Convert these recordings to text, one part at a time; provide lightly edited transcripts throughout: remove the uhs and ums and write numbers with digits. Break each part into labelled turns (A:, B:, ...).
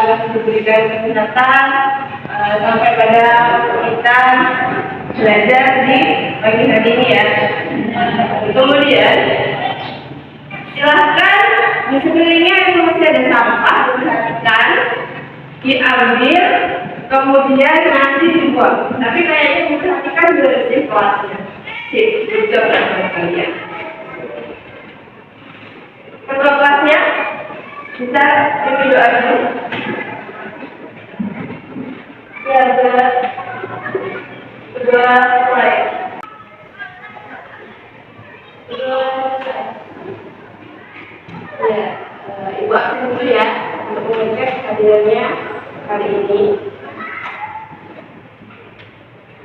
A: diberikan kesempatan sampai pada kita belajar di pagi hari ini ya. Kemudian silahkan di sekelilingnya itu masih ada sampah, diperhatikan, diambil, kemudian nanti dibuang. Tapi kayaknya diperhatikan bersih kelasnya. Sip, berjauh dengan kalian. Ketua kelasnya bisa pimpin doa dulu. Ya, berdua mulai. Ya, Ibu aktif dulu ya untuk mengecek hadirnya kali ini.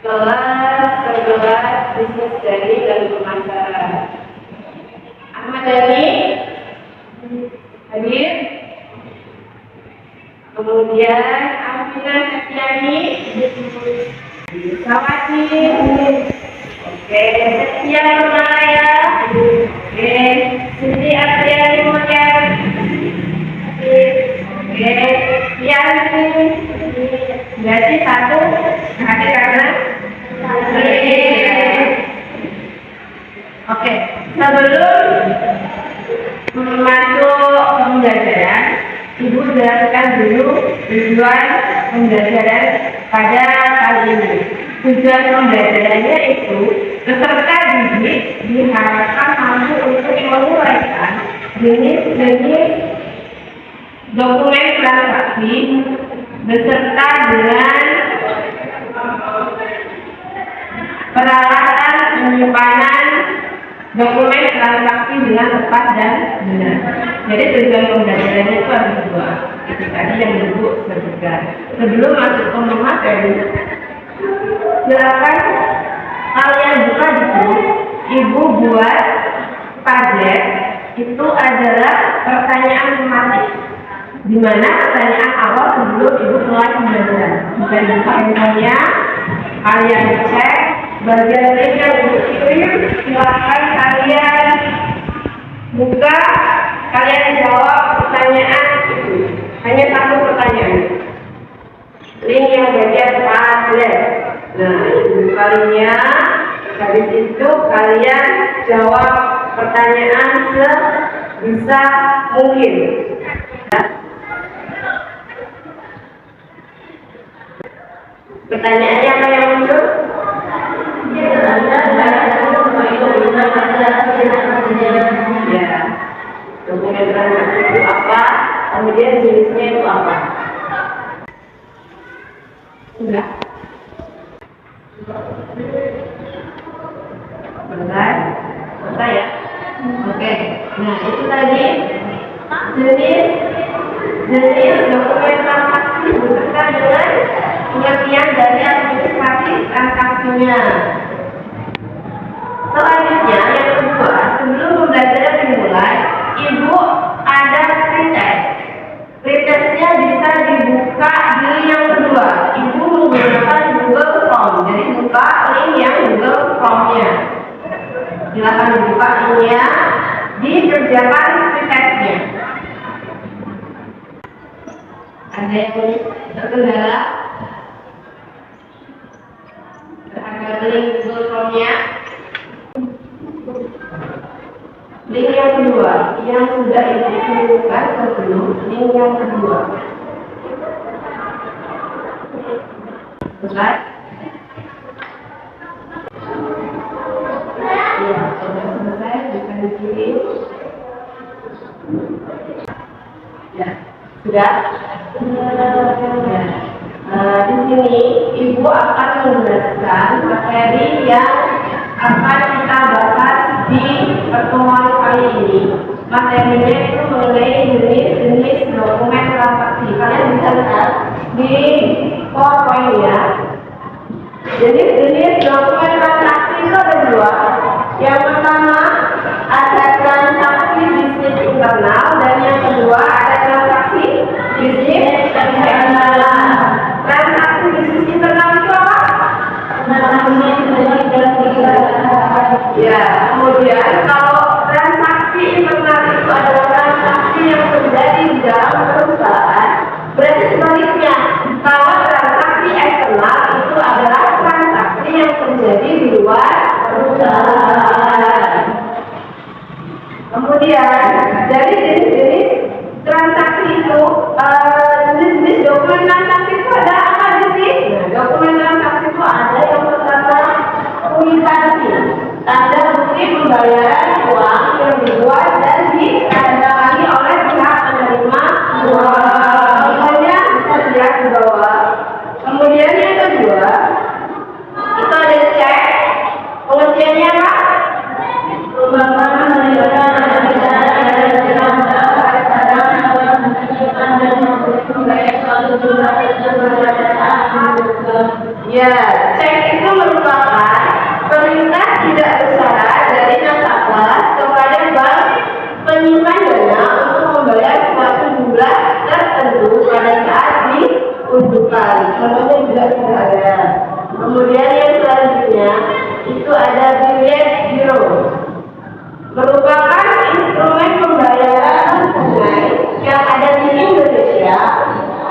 A: Kelas bisnis dari dan pemasaran. Ahmad Dhani hadir. Kemudian Amina Septiani, Sawati, oke, Setia Nurmalaya, oke, Siti Apriani Mokyar, oke, Yani, berarti satu hadir karena oke, sebelum masuk pembelajaran, Ibu jelaskan dulu tujuan pembelajaran pada kali ini. Tujuan pembelajarannya itu peserta didik diharapkan mampu untuk menguraikan jenis-jenis dokumen transaksi beserta dengan peralatan penyimpanan dokumen transaksi dengan tepat dan benar. Jadi tujuan pembelajarannya itu ada dua. Itu tadi yang Ibu sebutkan. Sebelum masuk ke materi, silakan kalian buka dulu. Ibu buat padet itu adalah pertanyaan tematik. Di mana pertanyaan awal sebelum Ibu mulai pembelajaran. Bisa dibuka handphonenya, kalian cek bagian link yang Ibu kirim, silakan kalian buka, kalian jawab pertanyaan itu. Hanya satu pertanyaan. Link yang bagian Padlet. Nah, itu kalinya. Habis itu kalian jawab pertanyaan sebisa mungkin. Pertanyaannya apa yang muncul? Ya, dokumen transaksi itu apa? Kemudian jenisnya itu apa? Sudah? Selesai ya? Oke. Nah, itu tadi jenis dokumen transaksi beserta dengan pengertian dari administrasi transaksinya. Selanjutnya, yang kedua, sebelum pembelajaran dimulai, Ibu ada pretest. Pretestnya bisa dibuka di yang kedua. Ibu menggunakan Google Chrome. Jadi buka link yang Google Chrome-nya. Silakan dibuka linknya, dikerjakan pretestnya. Ada yang terkendala terhadap link Google Chrome-nya? Link yang kedua, yang sudah Ibu kirimkan sebelum link yang kedua. Selesai? Ya, sudah selesai, bisa dikirim. Ya, sudah. Di sini Ibu akan menjelaskan materi yang akan kita bahas di pertemuan kali ini. Materinya itu mengenai jenis-jenis dokumen transaksi. Kalian bisa lihat di PowerPoint-nya. Jenis-jenis dokumen transaksi itu ada dua. Yang pertama ada transaksi bisnis internal dan yang kedua ada transaksi bisnis eksternal. Transaksi bisnis internal itu apa? Ya, kemudian kalau transaksi internal itu adalah transaksi yang terjadi di dalam perusahaan, berarti Ya, cek itu merupakan perintah tidak bersyarat dari nasabah kepada bank penyimpan dana untuk membayar suatu jumlah tertentu pada saat diundukan. Contohnya juga sudah ada. Kemudian yang selanjutnya itu ada billet giro, merupakan instrumen pembayaran tunai yang ada di Indonesia.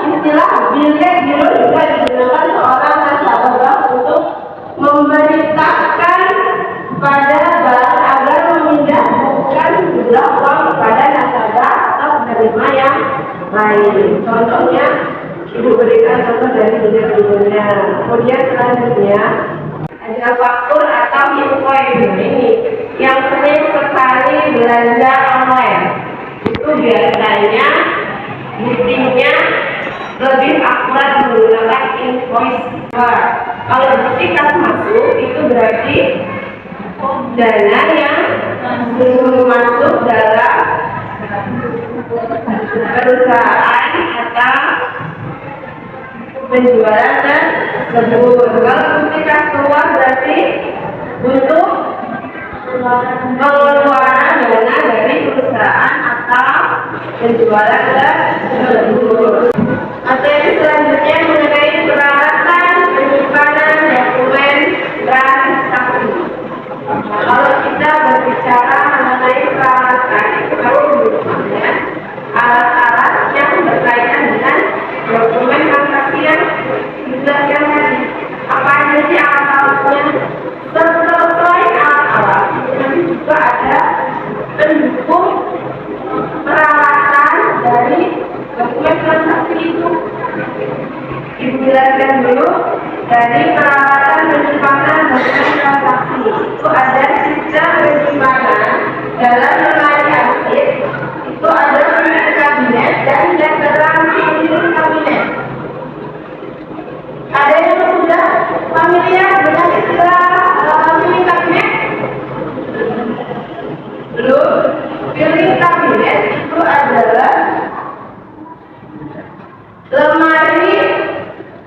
A: Istilah billet giro juga digunakan seorang nasabah bank untuk memerintahkan pada bank agar memindahkan jumlah uang kepada nasabah atau penerima yang lain. Contohnya, Ibu berikan contoh dari billet gironya. Kemudian selanjutnya ada faktur atau invoice ini yang sering sekali belanja online. Itu biasanya buktinya lebih akurat menggunakan invoice. Kalau bukti kas masuk itu berarti dana yang masuk dalam perusahaan atau penjualan tersebut. Kalau bukti kas keluar berarti untuk pengeluaran dana dari perusahaan atau penjualan tersebut. Materi selanjutnya mengenai peralatan penyimpanan dokumen transaksi. Kalau kita berbicara mengenai peralatan, itu misalnya alat-alat yang berkaitan dengan dokumen transaksi yang dijelaskan tadi. Apa aja sih alat-alatnya? Selain alat-alat, nanti juga ada pendukung peralatan dari dokumen transaksi itu. Ibu jelaskan dulu. Dari peralatan penyimpanan dokumen transaksi itu ada sistem penyimpanan dalam lemari arsip, itu ada unit kabinet dan meteran unit kabinet. Ada yang sudah familiar dengan istilah unit kabinet? Belum. Unit kabinet itu adalah lemari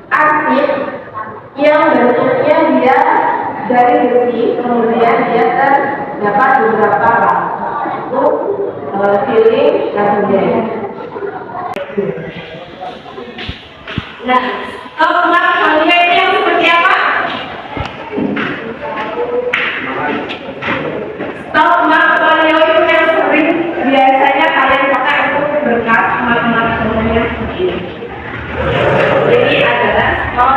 A: arsip yang bentuknya dia dari besi, kemudian dia terdapat beberapa rak untuk filling kabinet. Nah, kalau kalian yang seperti apa? Stok portfolio itu yang sering biasanya kalian pakai untuk berkas mak-maknya seperti ini. Ini adalah stok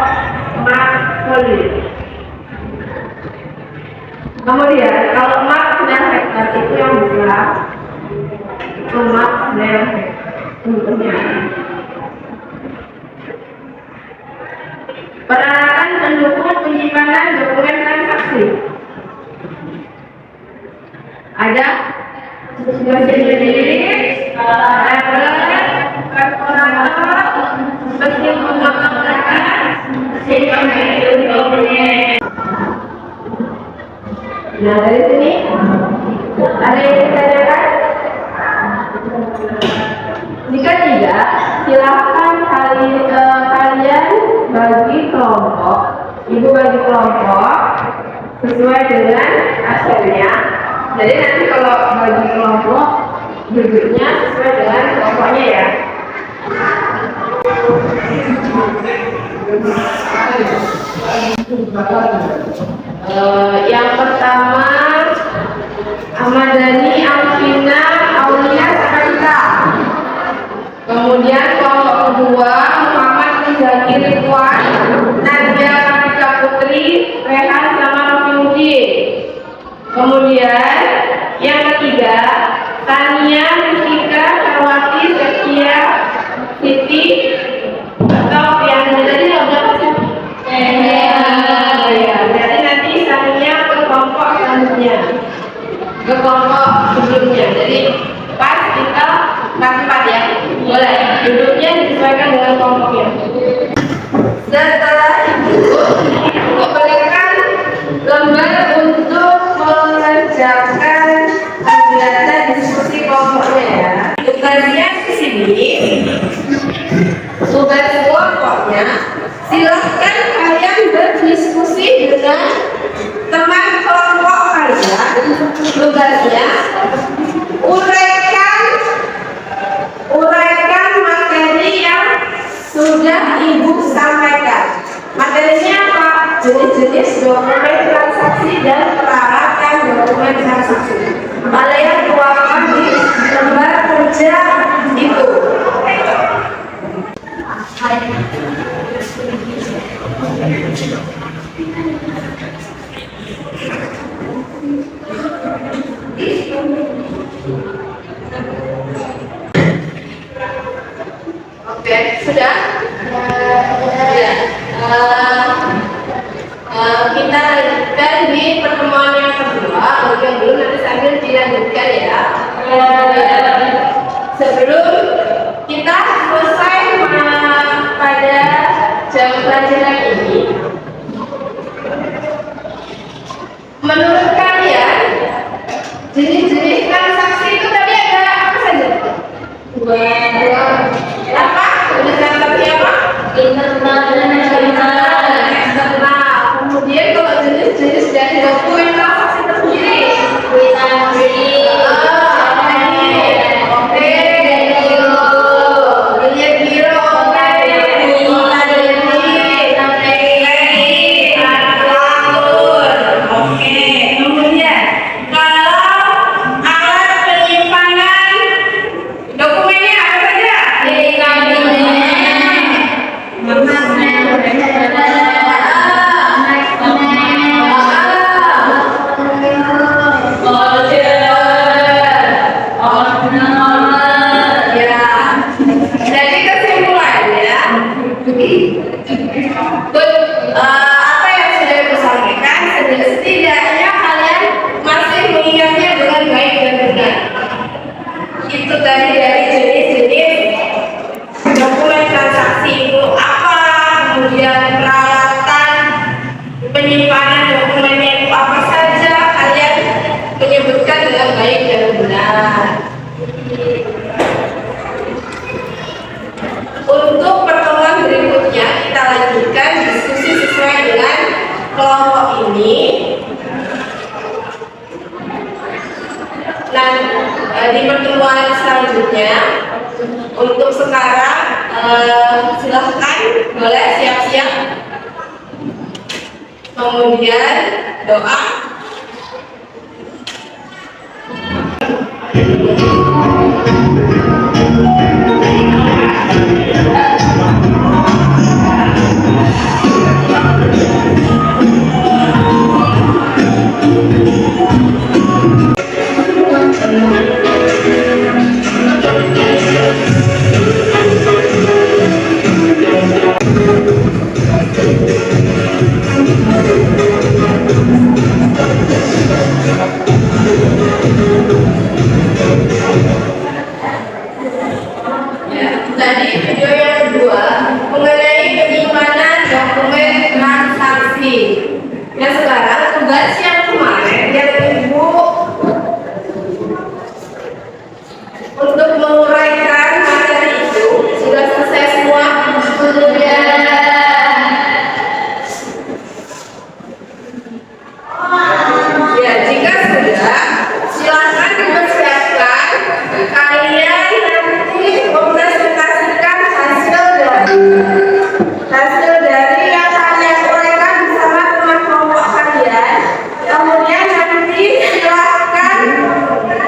A: portfolio. Kemudian kalau mak dan hektar itu yang besar, itu mak dan bentuknya. Peralatan pendukung penyimpanan dokumen transaksi. Ada mesin jahit, kalkulator, mesin pemotong kertas, mesin pemotong. Nah, dari sini ada yang ditanyakan? Jika tidak, silakan kalian bagi kelompok. Ibu bagi kelompok sesuai dengan hasilnya. Jadi nanti kalau bagi kelompok duduknya sesuai dengan kelompoknya ya. Yang pertama Ahmadani Alvina Aulia Sakarita. Kemudian kelompok kedua Muhammad Muzaki Ridwan, Nadia Kartika Putri, Rehan sama Rofiudi. Kemudian yang ketiga Tania Musika Sarwati Setia Siti atau yang tadi udah jadi nanti Tania ke kelompok selanjutnya, ke kelompok sebelumnya. Jadi pas kita kasih ya, boleh duduknya disesuaikan dengan kelompoknya. Setelah itu diberikan lembar untuk mengerjakan kegiatan diskusi kelompoknya ya. Tugasnya di sini, tugas selanjutnya, silahkan kalian berdiskusi dengan teman kelompok kalian. Tugasnya uraikan materi yang sudah Ibu sampaikan. Materinya apa? Jenis-jenis dokumen transaksi dan peralatan dokumen transaksi. Kalian tuangkan di lembar kerja itu. Oke, sudah? Ya. Kita lanjutkan di pertemuan yang kedua. Bagi yang belum nanti sambil dilanjutkan ya. Sebelum kita selesai pada jam pelajaran ini, menurut kalian jenis-jenis transaksi itu tadi ada apa saja? Apa? Jenis transaksi apa? Internal dan eksternal. Kemudian kalau jenis-jenis dari dokumen transaksi tersendiri, apa yang sudah Ibu sampaikan, setidaknya kalian masih mengingatnya dengan baik dan benar. Itu tadi dari jenis-jenis dokumen transaksi itu apa, kemudian peralatan penyimpanan dokumennya itu apa saja, kalian menyebutkan dengan baik dan benar. Untuk pertemuan berikutnya kita lanjutkan diskusi sesuai dengan kelompok ini. Dan di pertemuan selanjutnya, untuk sekarang silahkan boleh siap-siap, kemudian doa. Tadi video yang kedua mengenai penyimpanan dokumen transaksi. Yang sekarang tugas yang kemarin yang Ibu untuk menguraikan materi itu sudah selesai semua. Ya, jika sudah, silakan dipersiapkan. Kalian nanti mempresentasikan hasil dari yang kalian uraikan bersama teman kelompok kalian. Kemudian nanti silakan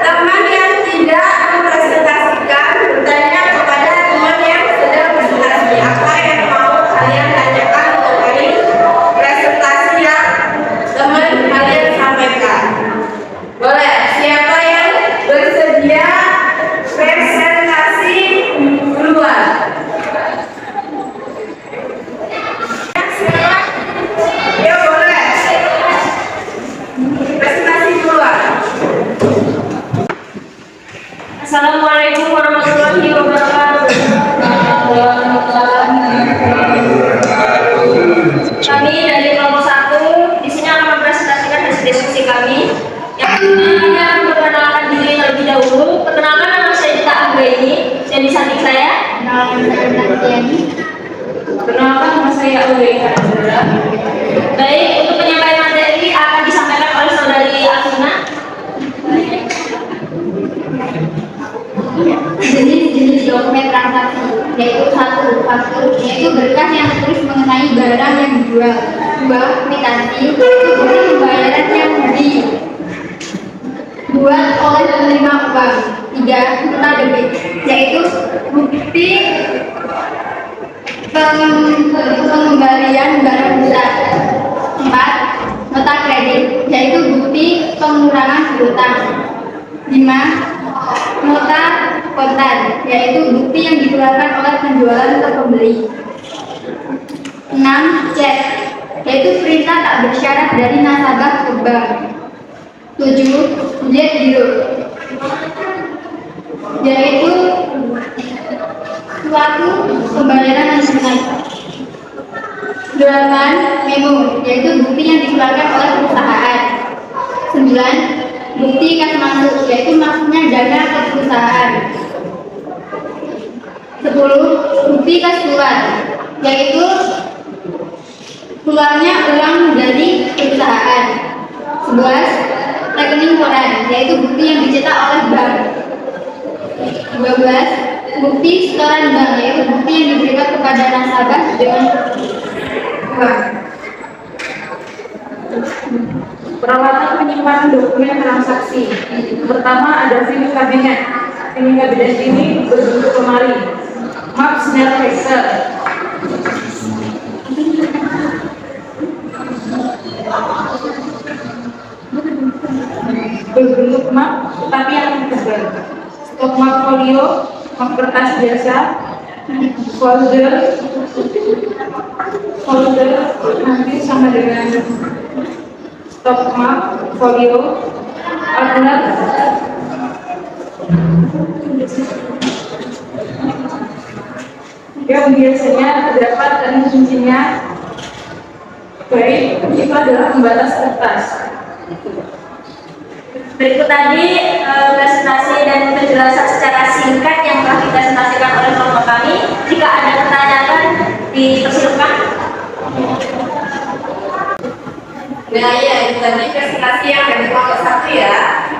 A: teman yang tidak mempresentasikan bertanya kepada teman yang sedang presentasi. Apa yang mau kalian tanyakan mengenai presentasi yang teman kalian sampaikan? Boleh, siapa yang bersedia presentasi duluan? Ya boleh, presentasi duluan.
B: Assalamualaikum warahmatullahi wabarakatuh. Kami dari kelompok 1 di sini akan mempresentasikan hasil diskusi kami. Yang pertama akan memperkenalkan diri terlebih dahulu. Perkenalkan, nama saya Dita Anggraini dan di samping saya. Perkenalkan,
C: 1, yaitu berkas yang tertulis mengenai barang yang dijual. 2. Kwitansi, yaitu bukti pembayaran yang dibuat oleh penerima uang. 3. Nota debit, yaitu bukti pengembalian barang besar. 4. Nota kredit, yaitu bukti pengurangan hutang. 5. Nota kontan, yaitu bukti yang dikeluarkan oleh penjualan ke pembeli. 6. Cek, yaitu perintah tak bersyarat dari nasabah ke bank. 7. Jet giro, yaitu suatu pembayaran non tunai. 8. Memo, yaitu bukti yang dikeluarkan oleh perusahaan. 9. Bukti kas masuk, yaitu maksudnya dana ke perusahaan. 10. Bukti kas keluar, yaitu keluarnya uang dari perusahaan. 11. Rekening koran, yaitu bukti yang dicetak oleh bank. 12. Bukti setoran bank, yaitu bukti yang diberikan kepada nasabah dengan uang.
D: Perawatan penyimpanan dokumen transaksi. Pertama ada filing kabinet. Filing kabinet ini berbentuk lemari. Map snare tracer. Berbentuk map tapi yang tebal. Stok map folio, map kertas biasa, folder nanti sama dengan stok map folio, order, yang biasanya terdapat dan kuncinya. Baik, itu adalah pembatas kertas.
B: Berikut tadi presentasi dan penjelasan secara singkat yang telah dipresentasikan oleh kelompok kami. Jika ada pertanyaan, dipersilakan.
A: Nah ya, itu tadi presentasi yang dari kelompok 1 ya.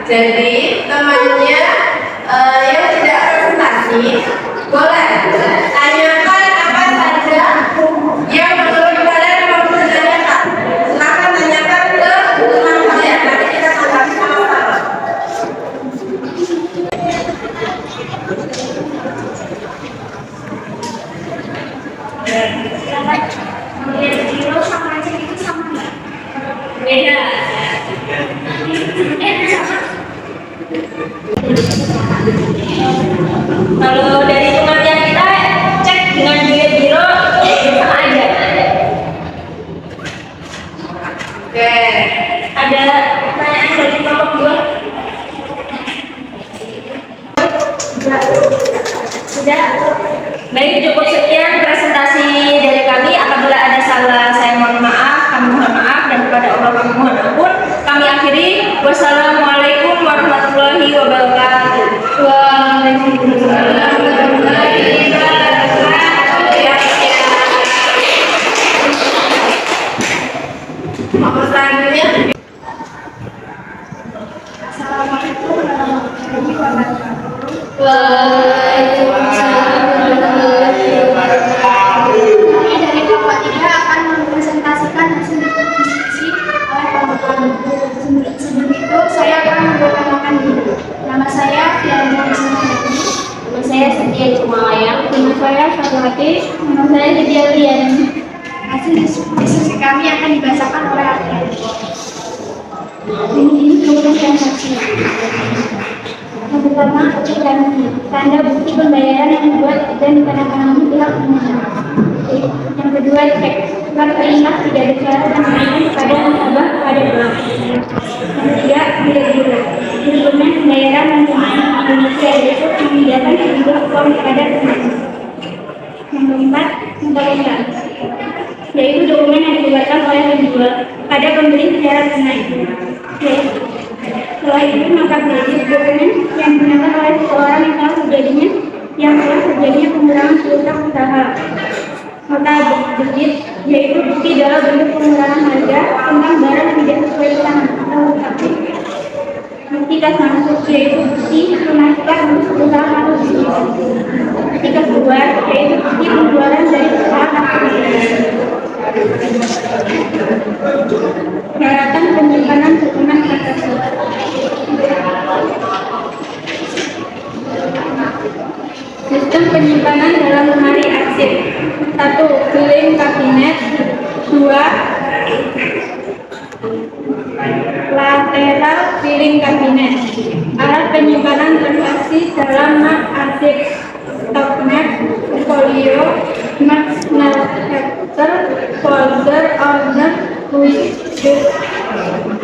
A: Jadi temannya yang tidak presentasi boleh tanyakan apa saja yang menurut kalian mau ditanyakan. Silakan tanyakan ke teman kalian. Nanti kita tanggapi sama-sama.
B: Beda. Kalau dari pengertian kita cek dengan bilet giro sama aja.
A: Oke.
B: Ada pertanyaan dari kelompok 2? Sudah. Baik, cukup sekian presentasi dari kami. Apabila ada salah, saya mohon maaf, kami mohon maaf, dan kepada Allah kami mohon ampun. Kami akhiri. Wassalamualaikum warahmatullahi wabarakatuh.
A: Waalaikumsalam warahmatullahi wabarakatuh. Apa selanjutnya?
C: Assalamualaikum warahmatullahi wabarakatuh. Waalaikumsalam warahmatullahi wabarakatuh. Kami dari kelompok 3 akan mempresentasikan hasil diskusi oleh kelompok kami. Sebelum itu, saya akan memperkenalkan diri. Nama saya Fiana Ismaili.
B: Nama saya Setia Cumalayang.
C: Nama saya Fatihati. Nama saya Setia Lian. Hasil diskusi kami akan dibacakan oleh adik-adik. Ini dokumen transaksi. Yang pertama, kwitansi, tanda bukti pembayaran yang dibuat dan ditandatangani pihak pemegang. Yang kedua, cek, surat perintah tidak bersalah dan mengajukan kepada nasabah pada bank. Yang ketiga, bilet giro, dokumen pembayaran dan pembayaran Indonesia, yaitu menyediakan sebuah form kepada pemegang. Yang keempat, nota kontan, yaitu dokumen yang dikeluarkan oleh penjual pada pembeli secara tunai. Setelah itu, nota kredit, dokumen yang digunakan oleh seseorang yang telah terjadinya pengurangan hutang usaha. Nota debit, yaitu bukti dalam bentuk pengurangan harga tentang barang yang tidak sesuai pesanan atau hutang. Bukti kas masuk yaitu bukti penaikan perusahaan atau bisnis. Bukti kedua yaitu bukti penjualan dari perusahaan atau bisnis. Peralatan penyimpanan dokumen transaksi. Sistem penyimpanan dalam lemari arsip. 1. Filing kabinet. 2. Lateral filing kabinet. Alat penyimpanan transaksi dalam mak arsip. Stoknet, folio, mat snapshot, folder, order, quick sheet.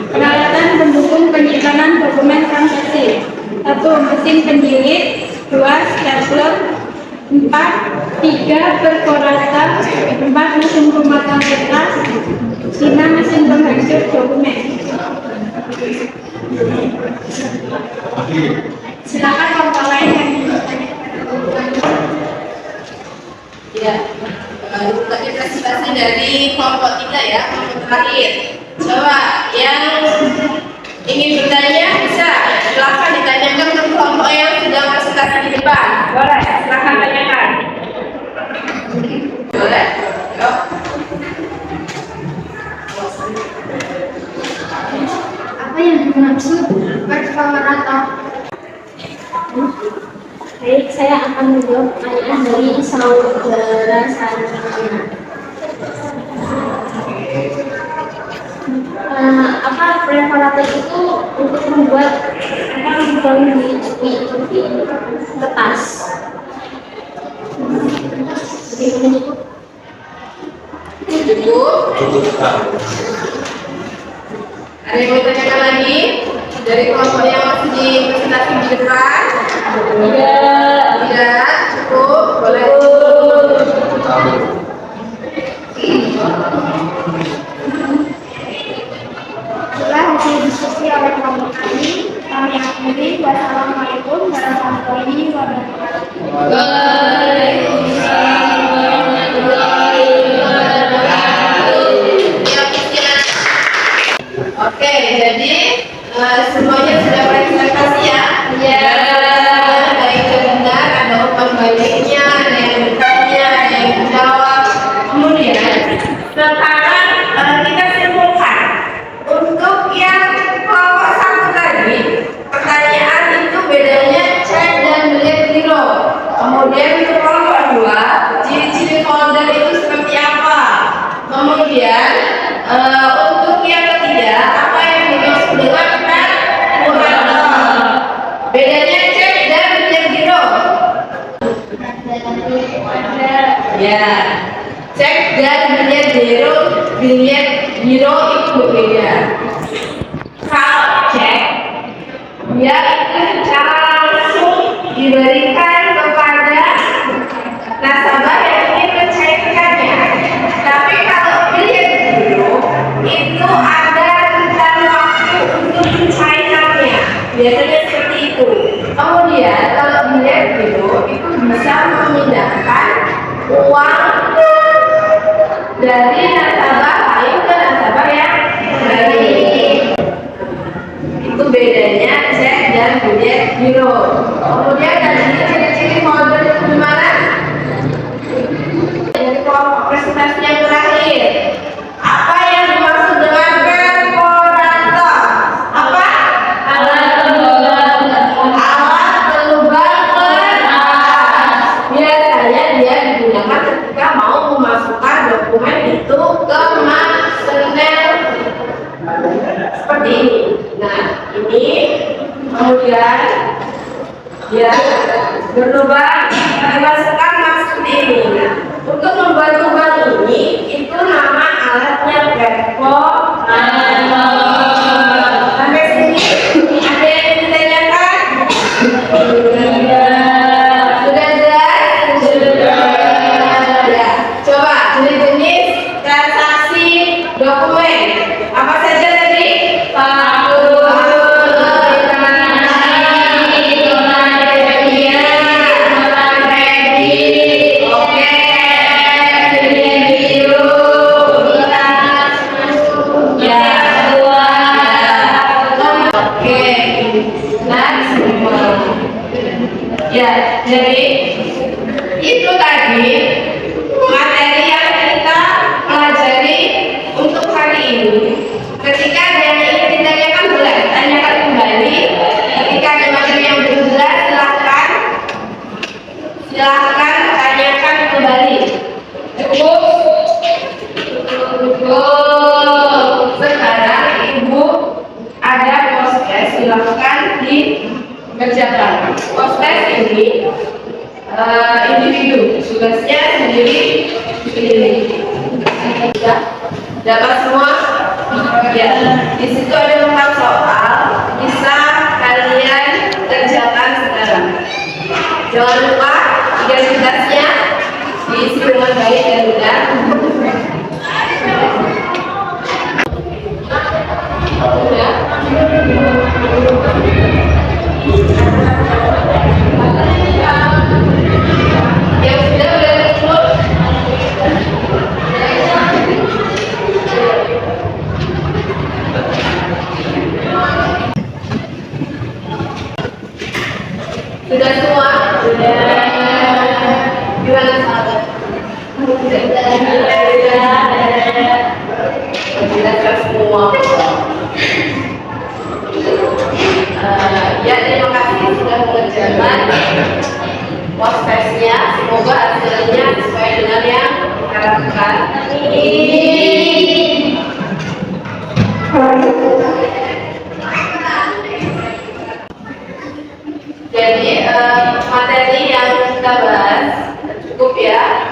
C: Peralatan pendukung penyimpanan dokumen transaksi. 1. Mesin penjilid. 2. Stapler. 4. 3. Perforator. 4. Mesin pemotong kertas. 5. Mesin penghancur dokumen. Silakan kelompok lain yang
A: Ya, tadi presentasi dari kelompok 3 ya, kelompok terakhir. Coba yang ingin bertanya bisa silakan ditanyakan ke kelompok yang sedang presentasi di depan. Boleh, silakan tanyakan. Boleh? Yuk.
C: apa yang dimaksud perforator? Baik, saya akan menjawab pertanyaan dari saudara selanjutnya. Apa perforator itu untuk membuat di kertas? Bagaimana itu?
A: Cukup. Ada yang mau ditanyakan lagi dari kelompok yang masih di presentasi di depan? Tidak, cukup. Boleh.
C: Setelah hasil diskusi oleh kelompok kami akhiri. Wassalamualaikum warahmatullahi wabarakatuh.
A: Oke, jadi semuanya sudah presentasi ya? Iya. Ada yang benar, ada umpan baliknya, ada yang bertanya, ada yang menjawab. Kemudian sekarang kita simpulkan untuk yang kelompok 1 tadi, pertanyaan itu bedanya cek dan melihat giro. Kemudian untuk kelompok 2, ciri-ciri folder itu seperti apa? Kemudian untuk yang ketiga, apa yang dimaksud dengan perforator? Bedanya cek dan melihat giro. Ya, cek dan melihat giro itu berbeda. Kalau cek, dia itu secara langsung diberikan kepada nasabah yang ingin mencairkannya. Tapi kalau melihat giro, itu ada rentang waktu untuk pencairannya. Biasanya seperti itu. Kemudian kalau dilihat giro, itu bisa memindahkan uang dari nasabah lain ke nasabah yang lain. Itu bedanya cek dan melihat giro. Kemudian dari ciri-ciri folder itu gimana? Dari kelompok presentasi yang terakhir. Apa yang dimaksud dengan perforator? Apa? Alat pelubang kertas. Biasanya dia digunakan ketika mau memasukkan dokumen itu ke magnet seperti ini. Nah, ini kemudian dia berlubang dimasukkan seperti ini. Nah, untuk membuat lubang ini itu nama alatnya perforator. Sampai sini ada yang ditanyakan? Sudah jelas? Ya. Coba jenis-jenis transaksi dokumen apa saja tadi? Sekarang Ibu ada post-test, silakan dikerjakan. Post-test ini individu, tugasnya sendiri. Dapat semua? Ya. Di situ ada 4 soal, bisa kalian kerjakan sekarang. Jangan lupa identitasnya diisi dengan baik dan benar. Yang sudah kumpul. Sudah semua? Sudah. Gimana sahabat? Sudah semua. Ya, terima kasih sudah mengerjakan post-testnya. Semoga hasilnya sesuai dengan yang diharapkan. Jadi materi yang kita bahas cukup ya,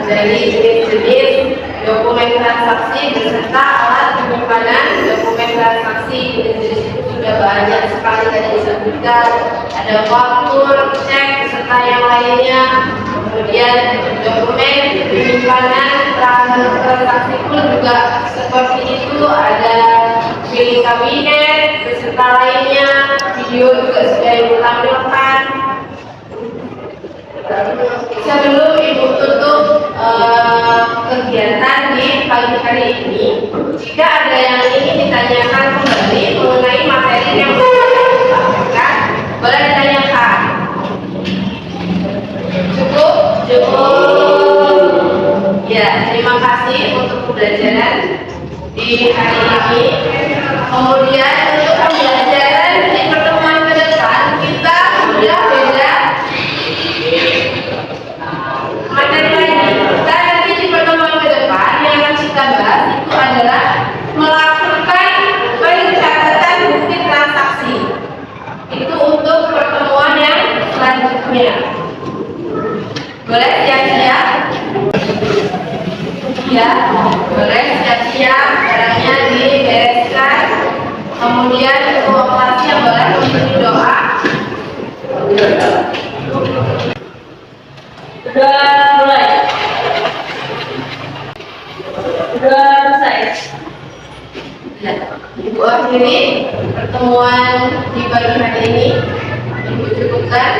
A: dari jenis-jenis dokumen transaksi beserta alat penyimpanan dokumen transaksi. Jenis-jenis itu sudah banyak sekali tadi disebutkan, ada faktur, cek beserta yang lainnya. Kemudian dokumen penyimpanan transaksi pun juga seperti itu, ada bilik kabinet beserta lainnya. Video juga sudah Ibu tampilkan. Sebelum Ibu tutup kegiatan di pagi hari ini, jika ada yang ingin ditanyakan kembali mengenai materi yang sudah disampaikan, boleh ditanyakan. Cukup? Ya, terima kasih untuk pembelajaran di hari ini. Kemudian untuk pembelajaran di pertemuan ke depan, kita sudah beda materi lagi. Kita nanti di pertemuan ke depan yang akan kita bahas itu adalah melakukan pencatatan bukti transaksi. Itu untuk pertemuan yang selanjutnya. Boleh siap-siap? Ya, boleh siap-siap, barangnya dibereskan. Kemudian untuk operasi yang boleh memberi doa.
B: Sudah mulai. Sudah selesai.
A: Ya, Ibu akhiri pertemuan di pagi hari ini. Ibu cukupkan.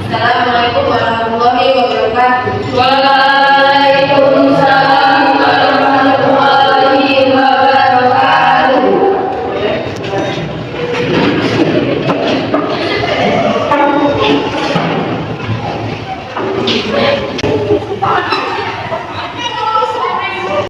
A: Assalamualaikum warahmatullahi wabarakatuh.